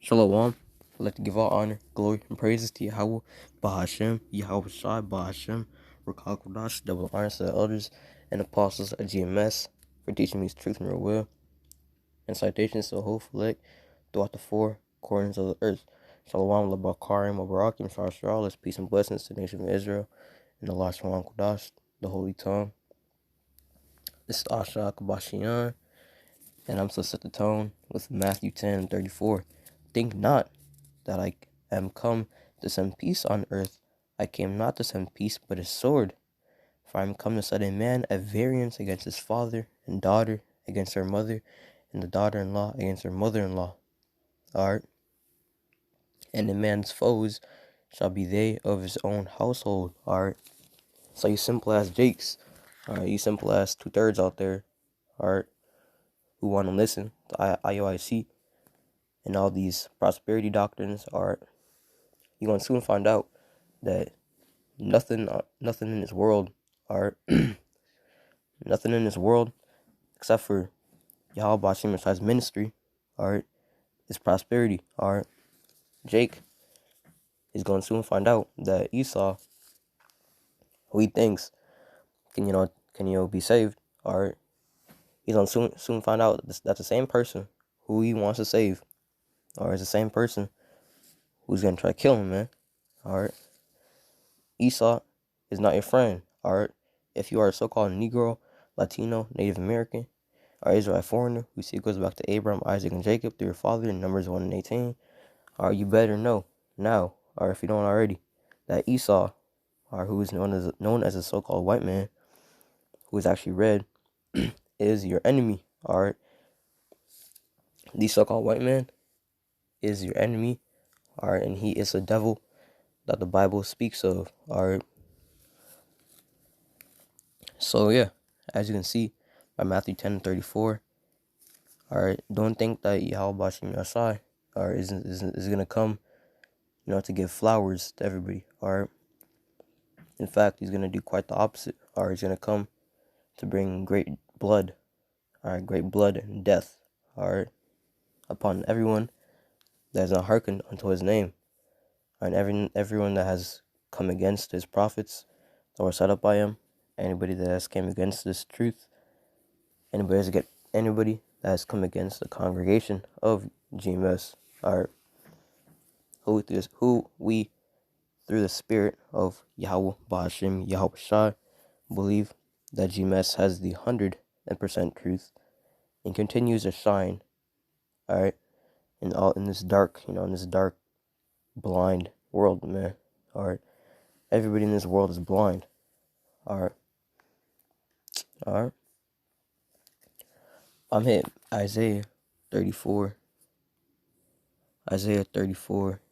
Shalom. I'd like to give all honor, glory, and praises to Yahweh, Bahashem, Yahweh Shai, Bahashem, Rakakwadash, double honors to the elders and apostles of GMS for teaching me his truth and real will, and citations to the whole select throughout the four corners of the earth. Shalom, Labakarim, Abarakim, Sharash, peace and blessings to the nation of Israel, and Allah Shalom Kodash, the holy tongue. This is Asha Kabashian, and I'm supposed to set the tone with Matthew 10:34. Think not that I am come to send peace on earth. I came not to send peace, but a sword. For I am come to set a man at variance against his father, and daughter against her mother, and the daughter-in-law against her mother-in-law. Alright? And a man's foes shall be they of his own household. Alright? So you simple ass Jakes, alright, you simple ass 2/3 out there, alright, who want to listen to IOIC and all these prosperity doctrines, alright, you're going to soon find out that nothing in this world, alright, nothing in this world except for Yahweh Bashim Messiah's ministry, alright, is prosperity, alright. Jake is going to soon find out that Esau, who he thinks can be saved, alright, he's going to soon find out that's the same person who he wants to save, or it's the same person who's going to try to kill him, man, alright. Esau is not your friend, alright. If you are a so-called Negro, Latino, Native American, or Israelite foreigner who goes back to Abraham, Isaac, and Jacob through your father in Numbers 1 and 18, you better know now, or if you don't already, that Esau, or who is known as a so-called white man, who is actually red, is your enemy, alright. The so-called white man is your enemy, alright, and he is a devil that the Bible speaks of, alright. So yeah, as you can see by Matthew 10:34, alright, don't think that Yahweh Bashim Yasai is gonna come, to give flowers to everybody, alright. In fact, he's gonna do quite the opposite, alright. He's gonna come to bring great blood, alright, great blood and death, alright, upon everyone that has not hearkened unto his name, and everyone that has come against his prophets that were set up by him, anybody that has came against this truth, anybody that has come against the congregation of GMS, alright, who we through the spirit of Yahweh Bashim Yahweh Shai believe that GMS has the 100% truth and continues to shine, alright, in this dark, blind world, man, alright. Everybody in this world is blind, alright. I'm hitting Isaiah 34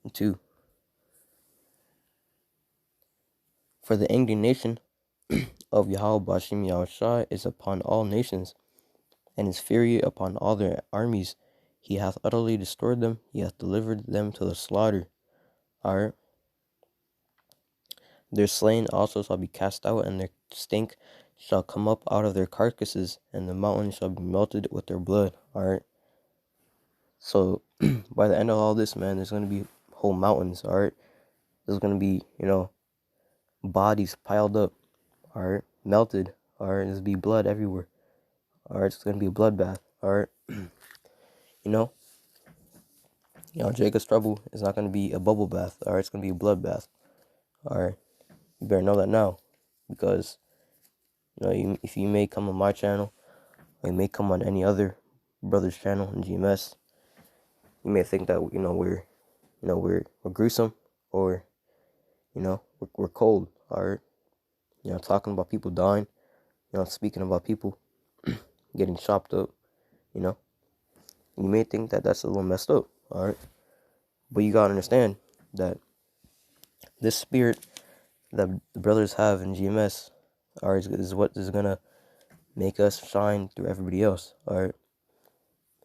and 2. For the indignation of Yahweh Bashim Yahushua is upon all nations, and his fury upon all their armies. He hath utterly destroyed them, he hath delivered them to the slaughter. Alright. Their slain also shall be cast out, and their stink shall come up out of their carcasses, and the mountains shall be melted with their blood. Alright. So by the end of all this, man, there's gonna be whole mountains, alright. There's gonna be, bodies piled up, alright, melted, alright, there's gonna be blood everywhere. Alright, it's gonna be a bloodbath, alright. Jacob's trouble is not gonna be a bubble bath, alright, it's gonna be a bloodbath. Alright. You better know that now. Because if you may come on my channel, or you may come on any other brother's channel in GMS, you may think that we're gruesome, or we're cold, alright. Talking about people dying, speaking about people getting chopped up, you may think that that's a little messed up, alright. But you gotta understand that this spirit that the brothers have in GMS, alright, is what is gonna make us shine through everybody else, alright.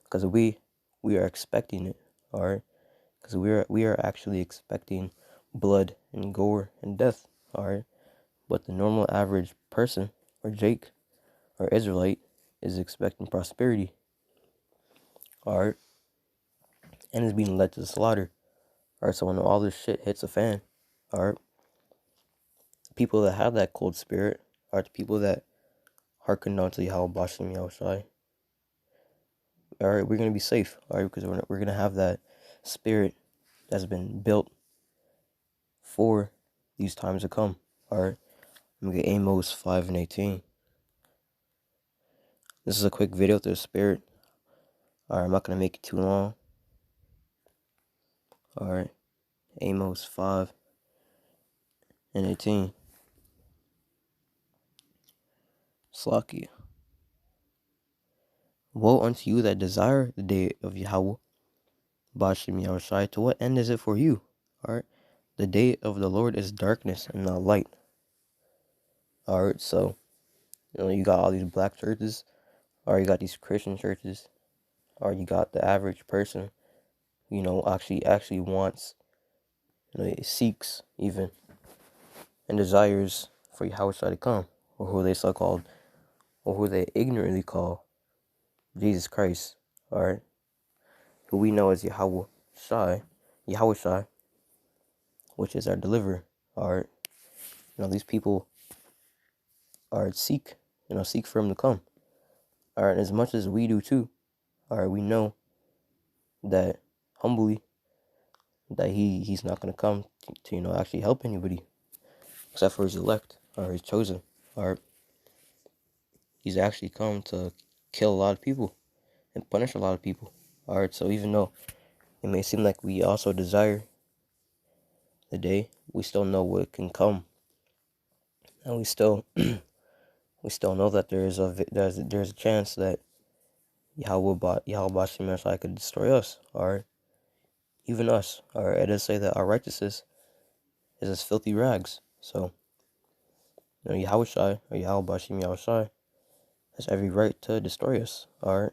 Because we are expecting it, alright. Because we are actually expecting blood and gore and death, alright. But the normal average person, or Jake, or Israelite, is expecting prosperity, alright. and is being led to the slaughter. Alright, so when all this shit hits the fan, alright, people that have that cold spirit are the people that hearken down to Yahweh Bashem Yahushai. Alright, we're gonna be safe, alright, because we're gonna have that spirit that's been built for these times to come. Alright, I'm gonna get Amos 5:18. This is a quick video to the spirit. Alright, I'm not gonna make it too long. Alright, Amos 5:18. Slaki. Woe unto you that desire the day of Yahweh Bashem Yahushai. To what end is it for you? Alright, the day of the Lord is darkness and not light. Alright, so you got all these black churches, or you got these Christian churches, or you got the average person, actually wants, it seeks even and desires for Yahweh to come, or who they so-called, or who they ignorantly call Jesus Christ, alright, who we know as Yahweh Shai, which is our deliverer, alright. These people are seek for him to come, alright, as much as we do too, alright. We know that humbly that he's not going to come to actually help anybody except for his elect or his chosen, or he's actually come to kill a lot of people and punish a lot of people. Alright, so even though it may seem like we also desire the day, we still know what can come, and we still know that there's a chance that Yahweh Bashem could destroy us, or even us. Or it does say that our righteousness is as filthy rags. So Yahweh Shai, or Yahweh Bashem Yahushai, has every right to destroy us. Alright.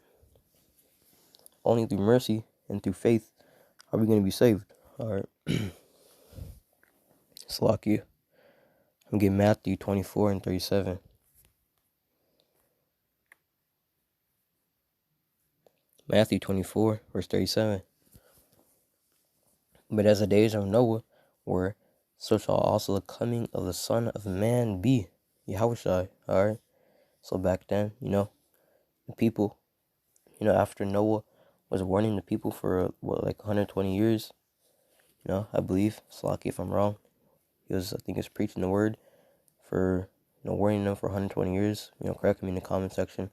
Only through mercy and through faith are we going to be saved. Alright. Salakia. I'm getting Matthew 24:37. Matthew 24, verse 37. But as the days of Noah were, so shall also the coming of the Son of Man be. Yahushai. Alright. So back then, the people, after Noah was warning the people for like 120 years, I believe, Salaki if I'm wrong. I think he was preaching the word for, warning them for 120 years. Correct me in the comment section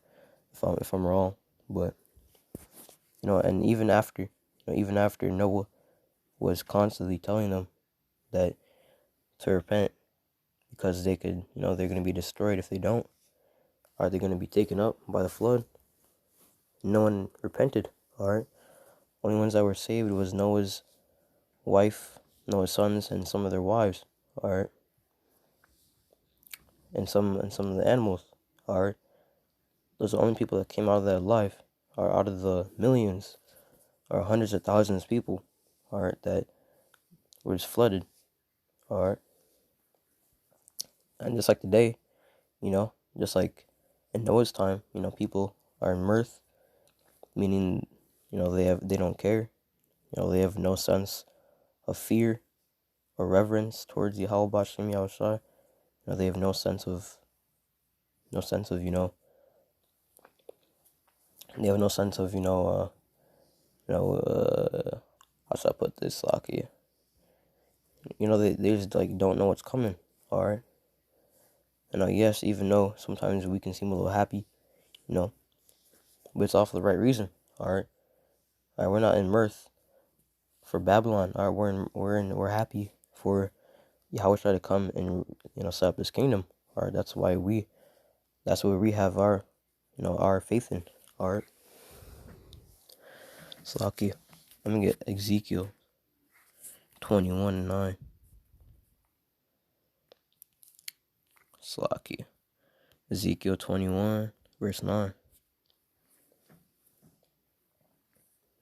if I'm wrong. But, and even after Noah was constantly telling them that to repent, because they could, they're going to be destroyed if they don't. Are they going to be taken up by the flood? No one repented. Alright. Only ones that were saved was Noah's wife, Noah's sons, and some of their wives. Alright. And some of the animals. Alright. Those are the only people that came out of that alive. Or out of the millions or hundreds of thousands of people, alright, that were just flooded. Alright. And just like today, just like in Noah's time, people are in mirth, meaning, they don't care. They have no sense of fear or reverence towards Yahweh Bashem Yahushai. They have no sense of they have no sense of, how should I put this, Lucky? They just like don't know what's coming. Alright. And yes, even though sometimes we can seem a little happy, but it's all for the right reason. Alright. Alright, we're not in mirth for Babylon. Alright, we're happy for Yahweh to come and set up His kingdom. Alright, that's where we have our our faith in. Alright. Slaki. Let me get Ezekiel 21:9. Slaki. Ezekiel 21, verse 9.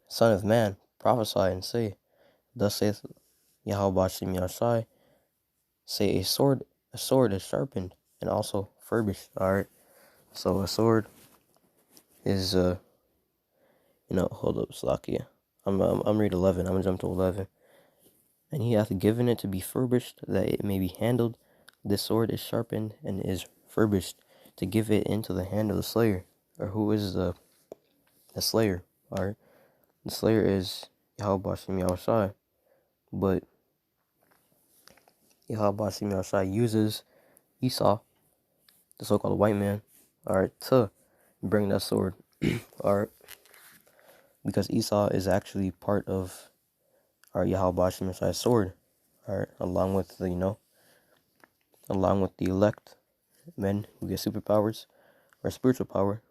Son of man, prophesy and say, thus saith Yahweh Bashem Yahushai, say a sword is sharpened and also furbished. Alright. So a sword is hold up, Slakia. I'm read 11. I'm gonna jump to 11. And he hath given it to be furbished, that it may be handled. This sword is sharpened and is furbished, to give it into the hand of the slayer. Or who is the slayer? Alright, the slayer is Yahweh Hashem Yahushai. But Yahweh Hashem Yahushai uses Esau, the so-called white man, alright, to bring that sword. Alright, because Esau is actually part of our Yahweh Hashem Yahushua's sword. Alright, along with the elect men who get superpowers or spiritual power,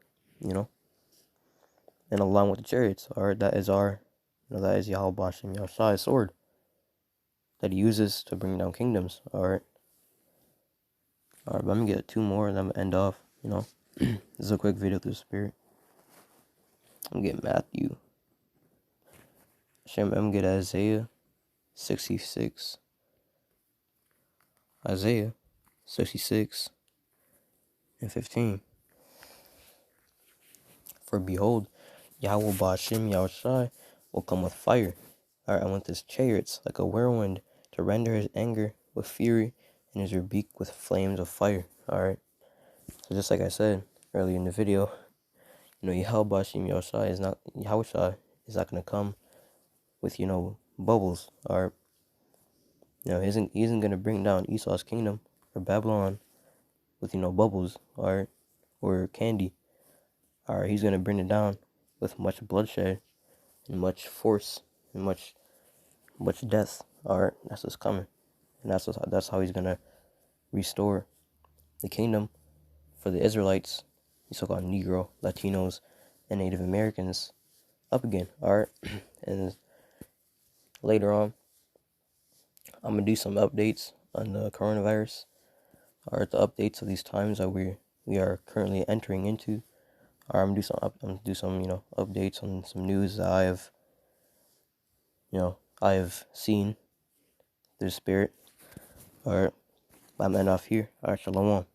and along with the chariots. Alright, that is that is Yahweh Hashem Yahushua's sword that he uses to bring down kingdoms. Alright, but I'm gonna get two more and I'm gonna end off. This is a quick video through the spirit. I'm gonna get Matthew. I'm gonna get Isaiah 66. Isaiah 66 and 15. For behold, Yahweh Ba'ashem Yahushai will come with fire, and with his chariots like a whirlwind, to render his anger with fury and his rebuke with flames of fire. Alright. So just like I said earlier in the video, Yahweh Ba'ashem Yahushai is not gonna come with, bubbles. Alright. He isn't gonna bring down Esau's kingdom or Babylon with, bubbles, alright, or candy. Alright, he's gonna bring it down with much bloodshed and much force and much death. Alright, that's what's coming. And that's how he's gonna restore the kingdom for the Israelites, the so-called Negro, Latinos, and Native Americans up again. Alright. And later on, I'm gonna do some updates on the coronavirus, or the updates of these times that we are currently entering into. Or I'm gonna do some updates on some news that I have seen through the spirit. Alright, I'm end off here. Alright, shalom.